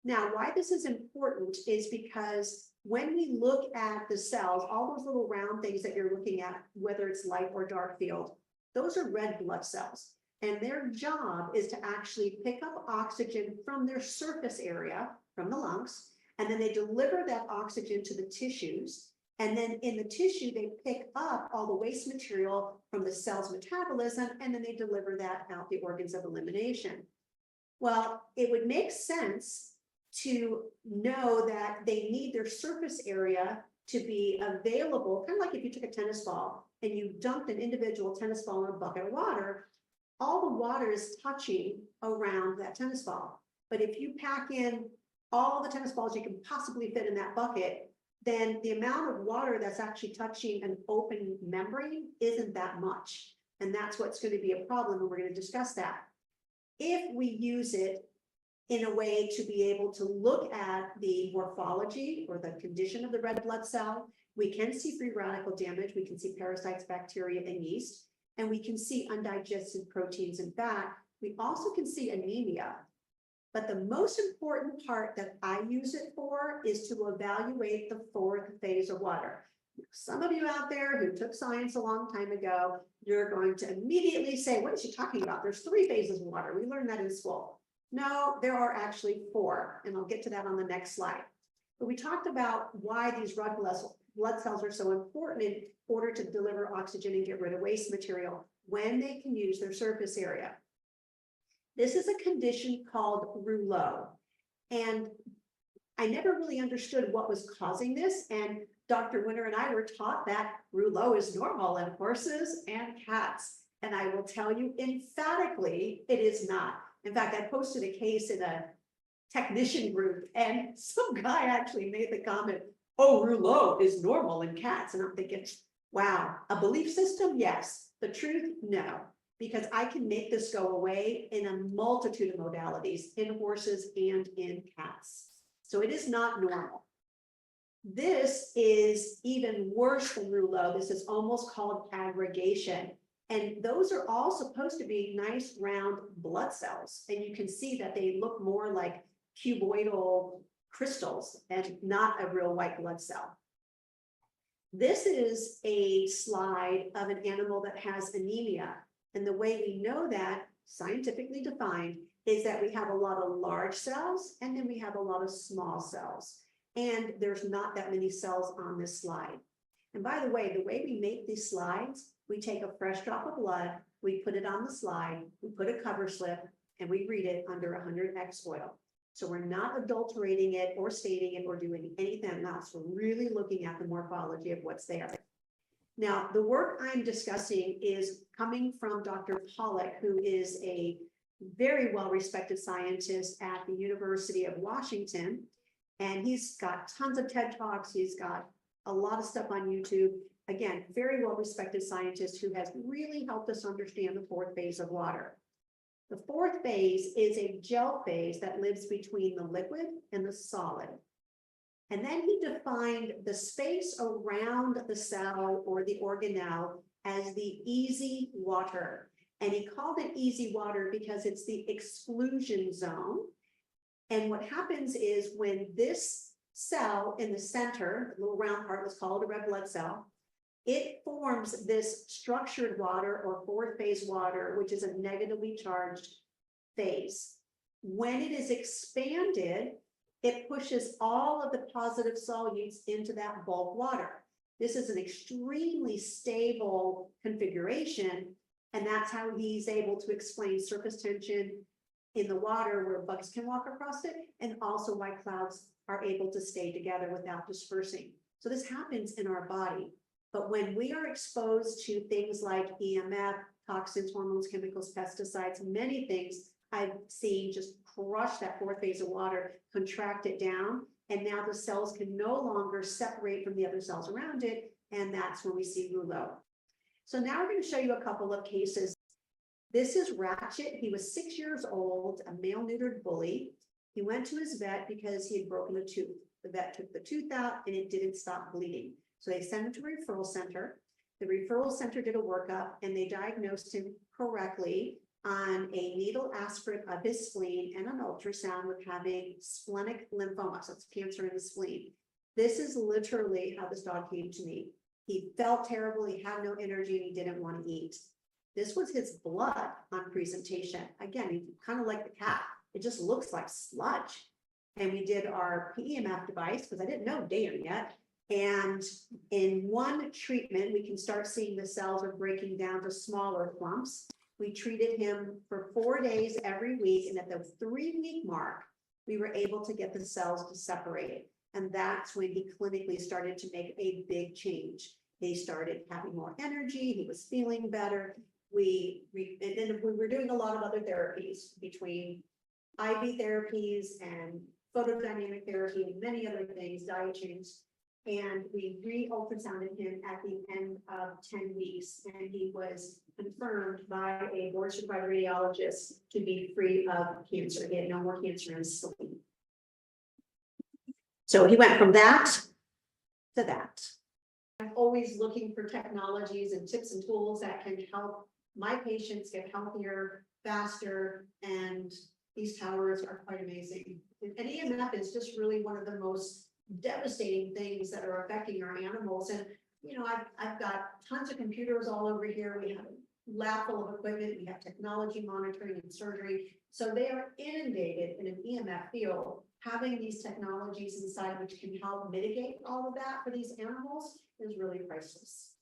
Now, why this is important is because when we look at the cells, all those little round things that you're looking at, whether it's light or dark field, those are red blood cells. And their job is to actually pick up oxygen from their surface area, from the lungs, and then they deliver that oxygen to the tissues. And then in the tissue, they pick up all the waste material from the cell's metabolism, and then they deliver that out the organs of elimination. Well, it would make sense to know that they need their surface area to be available, kind of like if you took a tennis ball and you dumped an individual tennis ball in a bucket of water, all the water is touching around that tennis ball. But if you pack in all the tennis balls you can possibly fit in that bucket, then the amount of water that's actually touching an open membrane isn't that much. And that's what's going to be a problem, and we're going to discuss that. If we use it in a way to be able to look at the morphology or the condition of the red blood cell, we can see free radical damage, we can see parasites, bacteria, and yeast, and we can see undigested proteins and fat. We also can see anemia. But the most important part that I use it for is to evaluate the fourth phase of water. Some of you out there who took science a long time ago, you're going to immediately say, what is she talking about? There's 3 phases of water. We learned that in school. No, there are actually 4, and I'll get to that on the next slide. But we talked about why these red blood cells are so important in order to deliver oxygen and get rid of waste material when they can use their surface area. This is a condition called rouleau, and I never really understood what was causing this, and Dr. Winter and I were taught that rouleau is normal in horses and cats, and I will tell you emphatically it is not. In fact, I posted a case in a technician group, and some guy actually made the comment, oh, rouleau is normal in cats. And I'm thinking, wow, a belief system? Yes. The truth? No. Because I can make this go away in a multitude of modalities in horses and in cats. So it is not normal. This is even worse than rouleau. This is almost called aggregation. And those are all supposed to be nice round blood cells. And you can see that they look more like cuboidal crystals and not a real white blood cell. This is a slide of an animal that has anemia. And the way we know that, scientifically defined, is that we have a lot of large cells and then we have a lot of small cells. And there's not that many cells on this slide. And by the way we make these slides, we take a fresh drop of blood, we put it on the slide, we put a cover slip, and we read it under 100x oil. So we're not adulterating it or stating it or doing anything else. We're really looking at the morphology of what's there. Now, the work I'm discussing is coming from Dr. Pollack, who is a very well-respected scientist at the University of Washington. And he's got tons of TED Talks. He's got a lot of stuff on YouTube. Again, very well-respected scientist who has really helped us understand the fourth phase of water. The fourth phase is a gel phase that lives between the liquid and the solid. And then he defined the space around the cell or the organelle as the easy water. And he called it easy water because it's the exclusion zone. And what happens is when this cell in the center, the little round part was called a red blood cell, it forms this structured water or fourth phase water, which is a negatively charged phase. When it is expanded, it pushes all of the positive solutes into that bulk water. This is an extremely stable configuration, and that's how he's able to explain surface tension in the water where bugs can walk across it, and also why clouds are able to stay together without dispersing. So this happens in our body. But when we are exposed to things like EMF, toxins, hormones, chemicals, pesticides, many things I've seen just crush that fourth phase of water, contract it down, and now the cells can no longer separate from the other cells around it, and that's when we see rouleau. So now we're going to show you a couple of cases. This is Ratchet. He was 6 years old, a male neutered bully. He went to his vet because he had broken a tooth. The vet took the tooth out and it didn't stop bleeding. So they sent him to a referral center. The referral center did a workup and they diagnosed him correctly on a needle aspirate of his spleen and an ultrasound with having splenic lymphoma, so it's cancer in the spleen. This is literally how this dog came to me. He felt terrible, he had no energy, and he didn't want to eat. This was his blood on presentation. Again, he kind of like the cat. It just looks like sludge. And we did our PEMF device, because I didn't know Dan yet. And in one treatment, we can start seeing the cells are breaking down to smaller clumps. We treated him for 4 days every week. And at the 3-week mark, we were able to get the cells to separate. And that's when he clinically started to make a big change. He started having more energy. He was feeling better. And then we were doing a lot of other therapies between IV therapies and photodynamic therapy and many other things, diet changes. And we re-ultrasounded him at the end of 10 weeks, and he was confirmed by a board certified radiologist to be free of cancer. He had no more cancer in his spleen. So he went from that to that. I'm always looking for technologies and tips and tools that can help my patients get healthier, faster, and these towers are quite amazing. And EMF is just really one of the most devastating things that are affecting our animals. And, you know, I've got tons of computers all over here. We have a lab full of equipment. We have technology monitoring and surgery. So they are inundated in an EMF field. Having these technologies inside which can help mitigate all of that for these animals is really priceless.